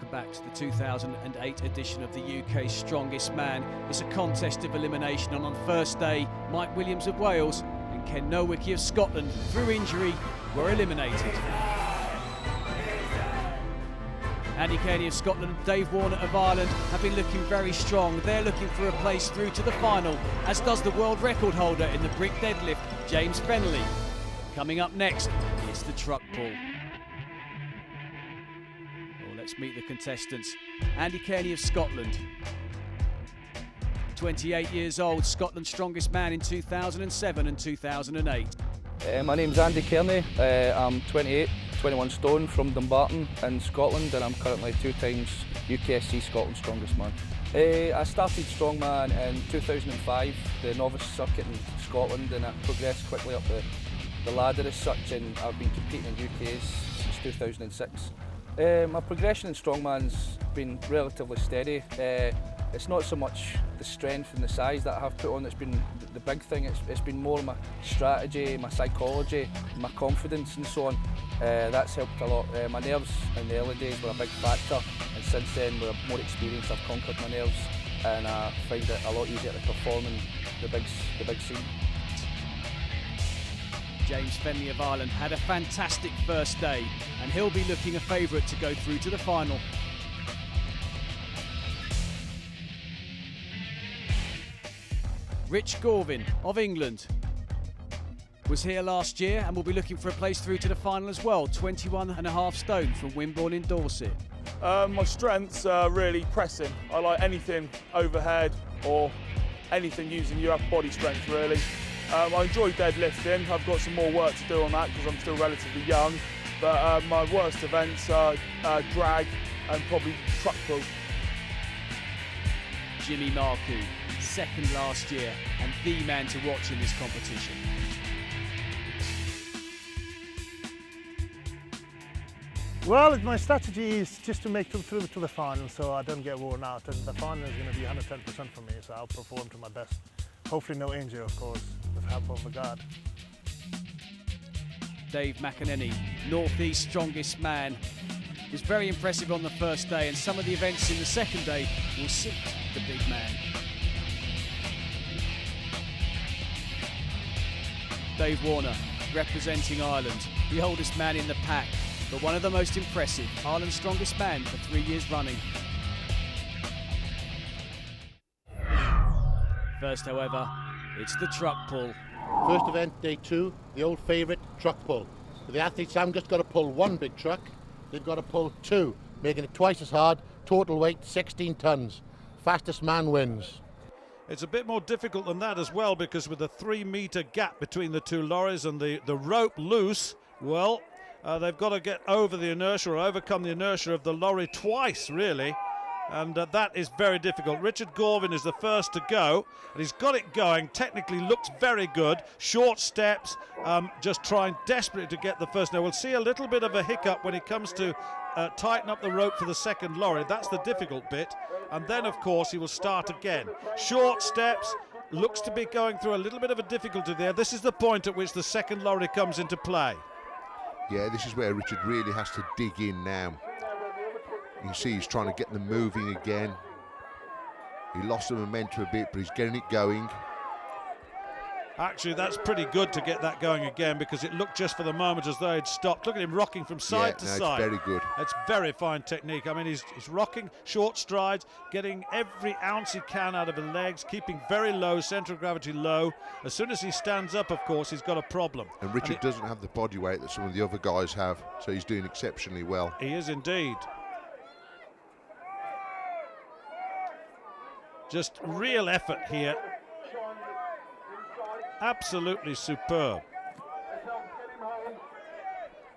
Welcome back to the 2008 edition of the UK's Strongest Man. It's a contest of elimination, and on the first day, Mike Williams of Wales and Ken Nowicki of Scotland, through injury, were eliminated. Andy Kearney of Scotland and Dave Warner of Ireland have been looking very strong. They're looking for a place through to the final, as does the world record holder in the brick deadlift, James Fennelly. Coming up next, it's the truck pull. Let's meet the contestants. Andy Kearney of Scotland. 28 years old, Scotland's strongest man in 2007 and 2008. My name's Andy Kearney. I'm 28, 21 stone from Dumbarton in Scotland, and I'm currently 2 times UKSC Scotland's strongest man. I started strongman in 2005, the novice circuit in Scotland, and I progressed quickly up the ladder as such, and I've been competing in UKs since 2006. My progression in strongman's been relatively steady. It's not so much the strength and the size that I have put on that's been the big thing. It's been more my strategy, my psychology, my confidence and so on. That's helped a lot. My nerves in the early days were a big factor, and since then with more experience I've conquered my nerves, and I find it a lot easier to perform in the big scene. James Fennelly of Ireland had a fantastic first day, and he'll be looking a favourite to go through to the final. Rich Gorvin of England was here last year and will be looking for a place through to the final as well. 21.5 stone from Wimborne in Dorset. My strengths are really pressing. I like anything overhead or anything using your upper body strength really. I enjoy deadlifting. I've got some more work to do on that because I'm still relatively young, but my worst events are drag and probably truck pull. Jimmy Marcoux, second last year and the man to watch in this competition. Well, my strategy is just to make them through to the final so I don't get worn out, and the final is going to be 110% for me, so I'll perform to my best. Hopefully no injury, of course, with help of the guard. Dave McAneny, North East strongest man, was very impressive on the first day, and some of the events in the second day will suit the big man. Dave Warner, representing Ireland, the oldest man in the pack, but one of the most impressive, Ireland's strongest man for 3 years running. First, however, it's the truck pull. First event, day 2, the old favourite, truck pull. The athletes haven't just got to pull one big truck, they've got to pull 2, making it twice as hard, total weight 16 tonnes. Fastest man wins. It's a bit more difficult than that as well, because with a 3-metre gap between the 2 lorries and the rope loose, well, they've got to get over the inertia or overcome the inertia of the lorry twice, really. And that is very difficult. Richard Gorvin is the first to go, and he's got it going. Technically looks very good. Short steps, just trying desperately to get the first. Now we'll see a little bit of a hiccup when he comes to tighten up the rope for the second lorry. That's the difficult bit. And then, of course, he will start again. Short steps, looks to be going through a little bit of a difficulty there. This is the point at which the second lorry comes into play. Yeah, this is where Richard really has to dig in now. You can see he's trying to get them moving again. He lost the momentum a bit, but he's getting it going. Actually, that's pretty good to get that going again, because it looked just for the moment as though he'd stopped. Look at him rocking from side to side. It's very good. It's very fine technique. I mean, he's rocking, short strides, getting every ounce he can out of the legs, keeping very low, centre of gravity low. As soon as he stands up, of course, he's got a problem. And Richard doesn't have the body weight that some of the other guys have, so he's doing exceptionally well. He is indeed. Just real effort here. Absolutely superb.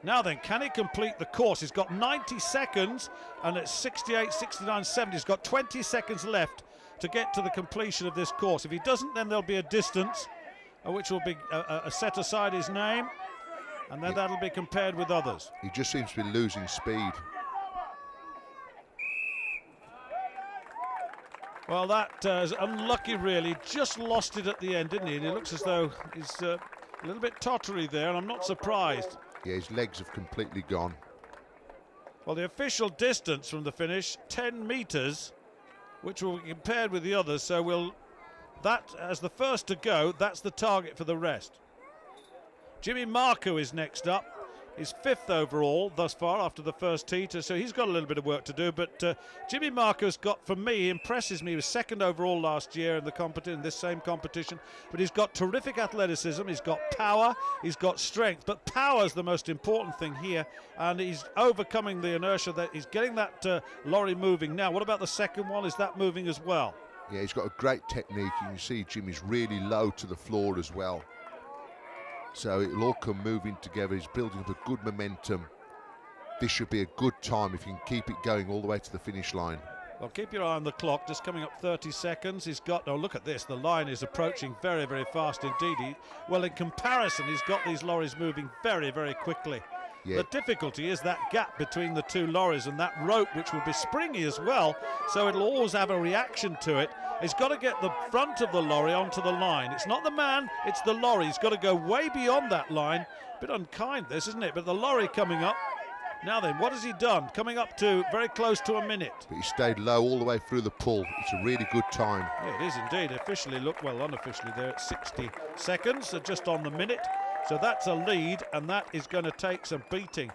Now then, can he complete the course? He's got 90 seconds, and it's 68, 69, 70. He's got 20 seconds left to get to the completion of this course. If he doesn't, then there'll be a distance, which will be set aside his name, and then that'll be compared with others. He just seems to be losing speed. Well, that is unlucky, really. Just lost it at the end, didn't he? And it looks as though he's a little bit tottery there, and I'm not surprised. Yeah, his legs have completely gone. Well, the official distance from the finish, 10 metres, which will be compared with the others, so that as the first to go, that's the target for the rest. Jimmy Marco is next up. He's 5th overall thus far after the first heat, so he's got a little bit of work to do. But Jimmy Marco's got, for me, impresses me. He was 2nd overall last year in this same competition. But he's got terrific athleticism, he's got power, he's got strength. But power is the most important thing here, and he's overcoming the inertia. That he's getting that lorry moving. Now, what about the second one? Is that moving as well? Yeah, he's got a great technique. You can see Jimmy's really low to the floor as well. So it'll all come moving together. He's building up a good momentum. This should be a good time if he can keep it going all the way to the finish line. Well, keep your eye on the clock, just coming up 30 seconds. He's got, oh, look at this, the line is approaching very, very fast indeed. Well, in comparison, he's got these lorries moving very, very quickly. Yeah. The difficulty is that gap between the two lorries and that rope, which will be springy as well, so it'll always have a reaction to it. He's got to get the front of the lorry onto the line. It's not the man, it's the lorry. He's got to go way beyond that line. A bit unkind this, isn't it? But the lorry coming up. Now then, what has he done? Coming up to very close to a minute. But he stayed low all the way through the pull. It's a really good time. Yeah, it is indeed. Officially, unofficially there at 60 seconds, so just on the minute. So that's a lead, and that is going to take some beating.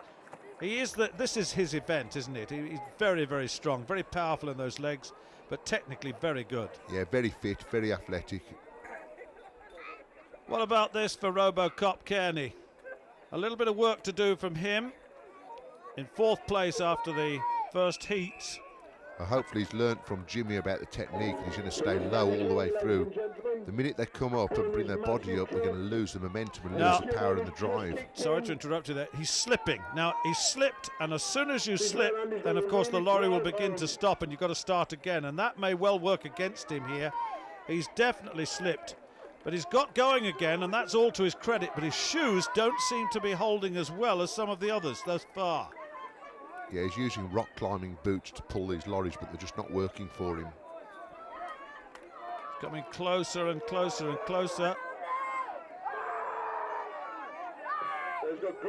This is his event, isn't it? He's very, very strong, very powerful in those legs, but technically very good. Yeah, very fit, very athletic. What about this for Robocop Kearney? A little bit of work to do from him. In 4th place after the first heats. Hopefully he's learnt from Jimmy about the technique and he's going to stay low all the way through. The minute they come up and bring their body up, they're going to lose the momentum and lose the power and the drive. Sorry to interrupt you there. He's slipping. Now, he's slipped, and as soon as you slip, then, of course, the lorry will begin to stop and you've got to start again, and that may well work against him here. He's definitely slipped, but he's got going again, and that's all to his credit, but his shoes don't seem to be holding as well as some of the others thus far. Yeah, he's using rock climbing boots to pull these lorries, but they're just not working for him. Coming closer and closer and closer.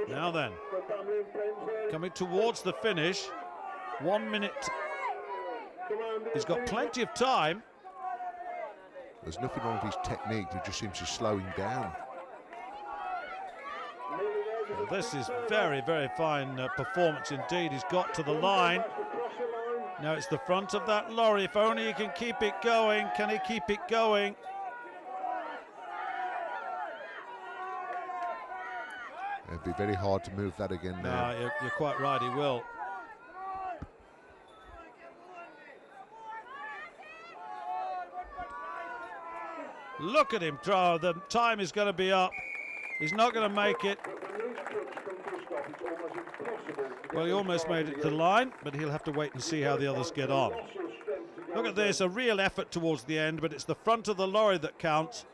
Now then, coming towards the finish. 1 minute. He's got plenty of time. There's nothing wrong with his technique, but it just seems to slow him down. Well, this is very, very fine performance indeed. He's got to the line. Now it's the front of that lorry. If only he can keep it going. Can he keep it going? It'd be very hard to move that again now. No, you're quite right, he will. Look at him draw. The time is going to be up. He's not going to make it. Well, he almost made it to the line, but he'll have to wait and see how the others get on. Look at this, a real effort towards the end, but it's the front of the lorry that counts.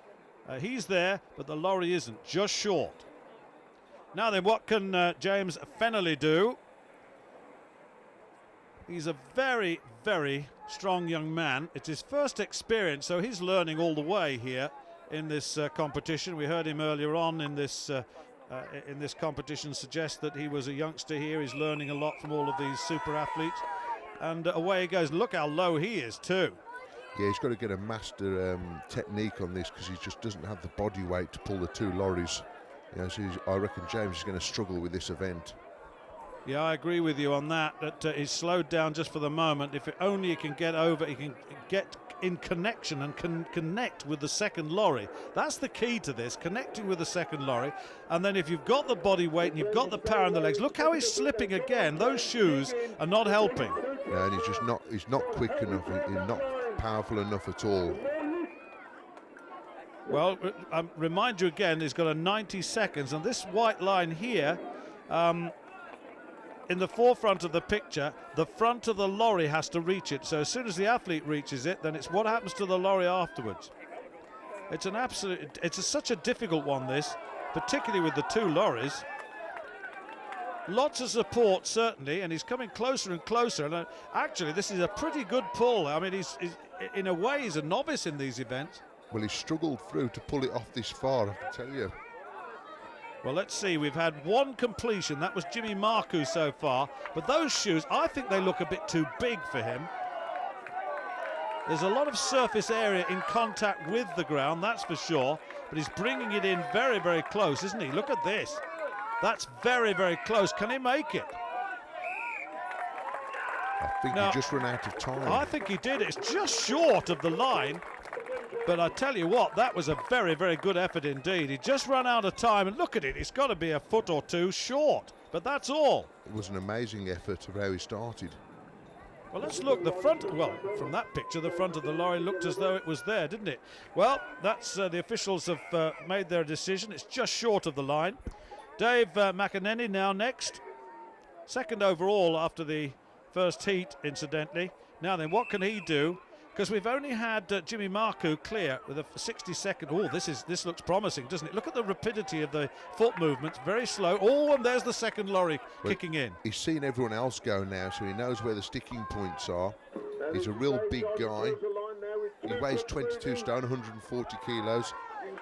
He's there, but the lorry isn't, just short. Now then, what can James Fennelly do? He's a very, very strong young man. It's his first experience, so he's learning all the way here in this competition. We heard him earlier on in this competition suggest that he was a youngster here. He's learning a lot from all of these super athletes. And away he goes. Look how low he is too. Yeah, he's got to get a master technique on this because he just doesn't have the body weight to pull the two lorries. You know, so I reckon James is going to struggle with this event. Yeah, I agree with you on that. That he's slowed down just for the moment. If only he can get over, he can get in connection and can connect with the second lorry. That's the key to this, connecting with the second lorry. And then if you've got the body weight and you've got the power in the legs, look how he's slipping again. Those shoes are not helping. No, and he's not quick enough, he's not powerful enough at all. Well, I remind you again, he's got a 90 seconds, and this white line here, in the forefront of the picture, the front of the lorry has to reach it. So as soon as the athlete reaches it, then it's what happens to the lorry afterwards. It's such a difficult one, this, particularly with the two lorries. Lots of support, certainly, and he's coming closer and closer. And actually, this is a pretty good pull. I mean, he's in a way, he's a novice in these events. Well, he struggled through to pull it off this far, I can tell you. Well, let's see, we've had one completion. That was Jimmy Marcoux so far. But those shoes, I think they look a bit too big for him. There's a lot of surface area in contact with the ground, that's for sure. But he's bringing it in very, very close, isn't he? Look at this. That's very, very close. Can he make it? I think he just ran out of time. I think he did. It's just short of the line. But I tell you what, that was a very, very good effort indeed. He just ran out of time, and look at it, it's got to be a foot or two short, but that's all. It was an amazing effort of how he started. Well, let's look, the front, well, from that picture, the front of the lorry looked as though it was there, didn't it? Well, that's, the officials have made their decision. It's just short of the line. Dave McEnany now next. Second overall after the first heat, incidentally. Now then, what can he do? Because we've only had Jimmy Marcoux clear with a 60-second. Oh, this looks promising, doesn't it? Look at the rapidity of the foot movements, very slow. Oh, and there's the second lorry kicking in. He's seen everyone else go now, so he knows where the sticking points are. He's a real big guy. He weighs 22 stone, 140 kilos.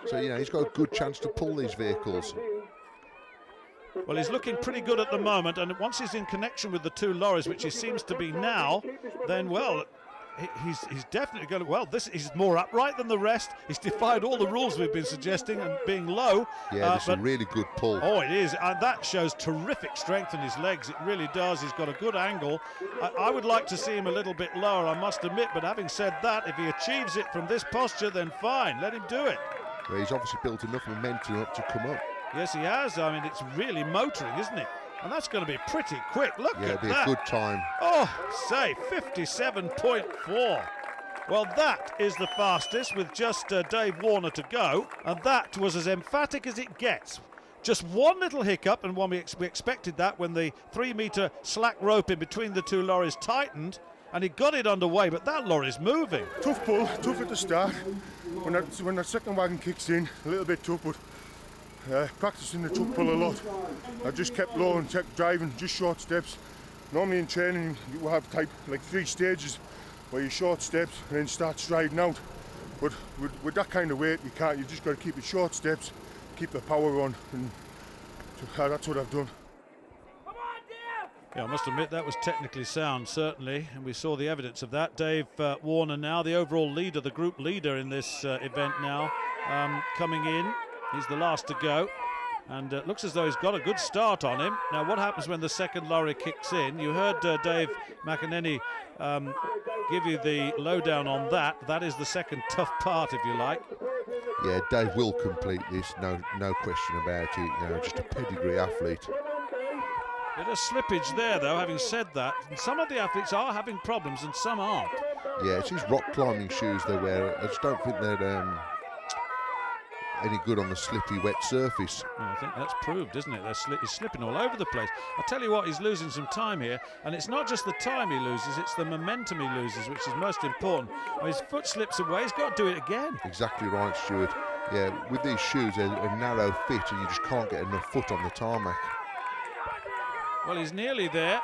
So, you know, he's got a good chance to pull these vehicles. Well, he's looking pretty good at the moment, and once he's in connection with the two lorries, which he seems to be now, then, well, he's definitely going to, well, he's more upright than the rest. He's defied all the rules we've been suggesting and being low. Yeah, this is a really good pull. Oh, it is, and that shows terrific strength in his legs. It really does. He's got a good angle. I would like to see him a little bit lower, I must admit, but having said that, if he achieves it from this posture, then fine, let him do it. Well, he's obviously built enough momentum up to come up. Yes, he has. I mean, it's really motoring, isn't it? And that's going to be pretty quick. Look at that. Yeah, it'll be a good time. Oh, say, 57.4. Well, that is the fastest with just Dave Warner to go. And that was as emphatic as it gets. Just one little hiccup, and we expected that when the 3-metre slack rope in between the two lorries tightened, and he got it underway, but that lorry's moving. Tough pull, tough at the start. When that second wagon kicks in, a little bit tough, but practicing the truck pull a lot. I just kept low and kept driving, just short steps. Normally in training you have like 3 stages where you short steps and then start striding out. But with that kind of weight you can't, you just got to keep it short steps, keep the power on, and that's what I've done. Yeah, I must admit that was technically sound, certainly, and we saw the evidence of that. Dave Warner now, the overall leader, the group leader in this event now, coming in. He's the last to go, and it looks as though he's got a good start on him. Now, what happens when the second lorry kicks in? You heard Dave McEnany give you the lowdown on that. That is the second tough part, if you like. Yeah, Dave will complete this, no question about it. You know, just a pedigree athlete. Bit of slippage there, though, having said that. And some of the athletes are having problems and some aren't. Yeah, it's his rock climbing shoes they wear. I just don't think they're any good on the slippy, wet surface. Well, I think that's proved, isn't it? He's slipping all over the place. I'll tell you what, he's losing some time here, and it's not just the time he loses, it's the momentum he loses, which is most important. When his foot slips away, he's got to do it again. Exactly right, Stuart. Yeah, with these shoes, they're a narrow fit, and you just can't get enough foot on the tarmac. Well, he's nearly there,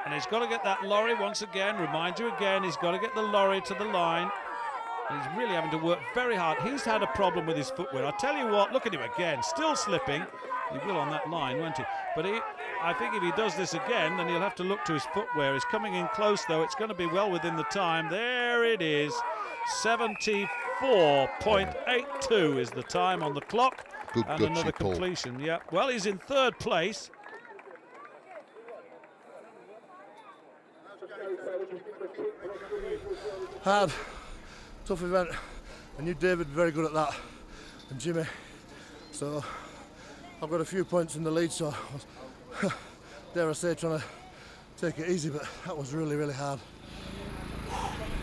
and he's got to get that lorry once again. Remind you again, he's got to get the lorry to the line. He's really having to work very hard. He's had a problem with his footwear. I'll tell you what, look at him again, still slipping. He will on that line, won't he? But I think if he does this again, then he'll have to look to his footwear. He's coming in close, though. It's going to be well within the time. There it is. 74.82 is the time on the clock. Good, and another completion. Yeah. Well, he's in third place. Hard, tough event. I knew David very good at that, and Jimmy. So I've got a few points in the lead, so I was, dare I say, trying to take it easy, but that was really, really hard.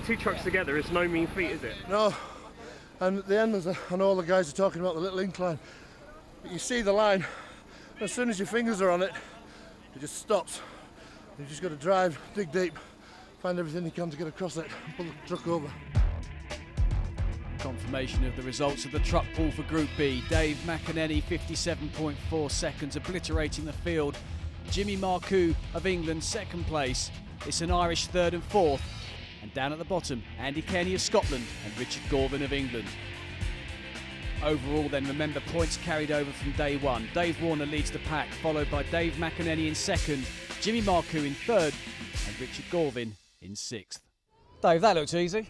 2 trucks together is no mean feat, is it? No, and at the end, I know all the guys are talking about the little incline, but you see the line, and as soon as your fingers are on it, it just stops. You just got to drive, dig deep, find everything you can to get across it, and pull the truck over. Confirmation of the results of the truck pull for Group B. Dave McEnany, 57.4 seconds, obliterating the field. Jimmy Marcoux of England, second place. It's an Irish third and fourth. And down at the bottom, Andy Kenny of Scotland and Richard Gorvin of England. Overall then, remember, points carried over from day one. Dave Warner leads the pack, followed by Dave McInerney in second, Jimmy Marcoux in third, and Richard Gorvin in sixth. Dave, that looked easy.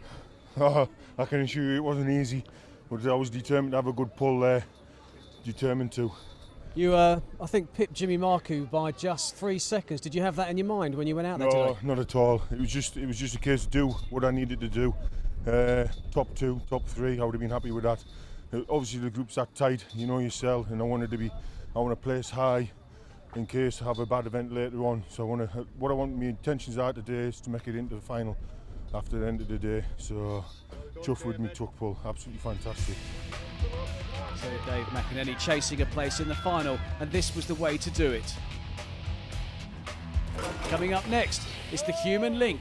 I can assure you it wasn't easy, but I was determined to have a good pull there. Determined to. You, I think, pipped Jimmy Marcoux by just 3 seconds. Did you have that in your mind when you went out there today? No, not at all. It was just a case of do what I needed to do. Top 2, top 3, I would have been happy with that. Obviously the group's that tight, you know yourself, and I want to place high in case I have a bad event later on. So my intentions are today is to make it into the final after the end of the day. So chuffed with me tuck pull, absolutely fantastic. So Dave McInerney chasing a place in the final, and this was the way to do it. Coming up next, it's the Human Link.